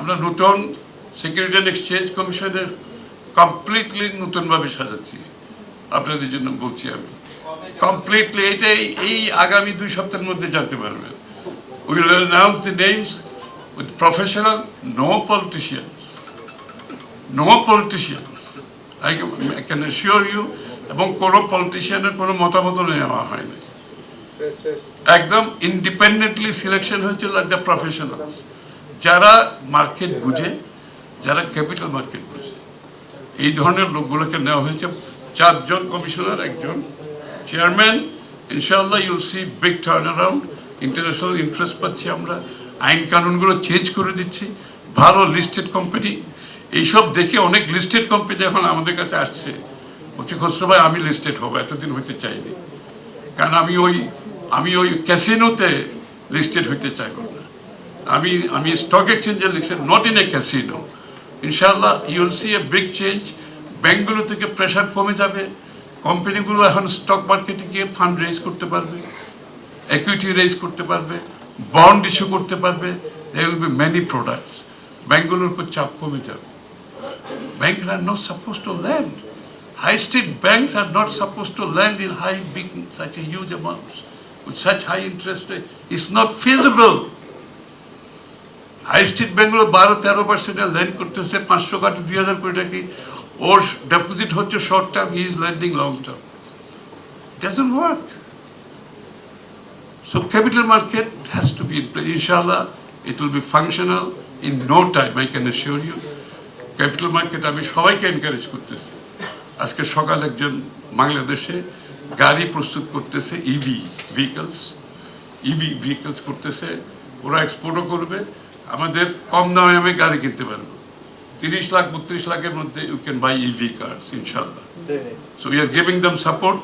আমরা নতুন security and exchange কমিশনের কমপ্লিটলি নতুনভাবে সাজাচ্ছি। আপনাদের জন্য বলছি আমি কমপ্লিটলি এটাই এই আগামী 2 সপ্তাহের মধ্যে জানতে পারবেন। We will announce the names with professional, no politicians, I can assure you. এবং কোনো পলিটিশিয়ানের কোনো মতামত নেওয়া হয়নি, একদম ইন্ডিপেন্ডেন্টলি সিলেকশন হয়েছে লাইক দ্য প্রফেশনালস, যারা মার্কেট বুঝে, যারা ক্যাপিটাল মার্কেট বুঝে, এই ধরনের লোকগুলোকে নেওয়া হয়েছে। 4 জন কমিশনার, 1 জন চেয়ারম্যান। ইনশাআল্লাহ you'll C big turn around. International interest পাচ্ছি আমরা, আইন কানুনগুলো চেঞ্জ করে দিচ্ছি। ভালো লিস্টেড কোম্পানি, এইসব দেখে অনেক লিস্টেড কোম্পানি এখন আমাদের কাছে আসছে, বলছে খসরু ভাই আমি লিস্টেড হবো, এতদিন হইতে চাইনি, কারণ আমি ওই ক্যাসিনোতে লিস্টেড হইতে চাইব না। আমি স্টক এক্সচেঞ্জে লিখছি, নট ইন এ ক্যাসিনো। ইনশাআল্লাহ you'll see a big change. ব্যাংকগুলো থেকে প্রেশার কমে যাবে, কোম্পানিগুলো এখন স্টক মার্কেটে গিয়ে ফান্ড রেজ করতে পারবে, equity raise করতে পারবে, বন্ড ইস্যু করতে পারবে। there will be many products. ব্যাংকগুলোর উপর চাপ কমে যাবে। Banks are not supposed to lend. High street banks are not supposed to lend in big such a huge amounts with such high interest rate. It's not feasible. High street ব্যাংকগুলো 12-13% land করতেছে, 500 কোটি 2000 কোটি টাকা ওর deposit হচ্ছে short term, he is landing long term. Doesn't work. So capital market has to be in place. Inshallah, it will be functional in no time, I can assure you. Capital market আমি সবাইকে encourage করতেছি। আজকে সকাল একজন বাংলাদেশে গাড়ি প্রস্তুত করতেছে, ইভি ভেহিকলস করতেছে, ওরা এক্সপোর্টও করবে। আমাদের কম দামে আমি গাড়ি কিনতে পারবো। 30 লাখ 32 লাখের মধ্যে you can buy EV cars ইনশাআল্লাহ। So we are giving them support.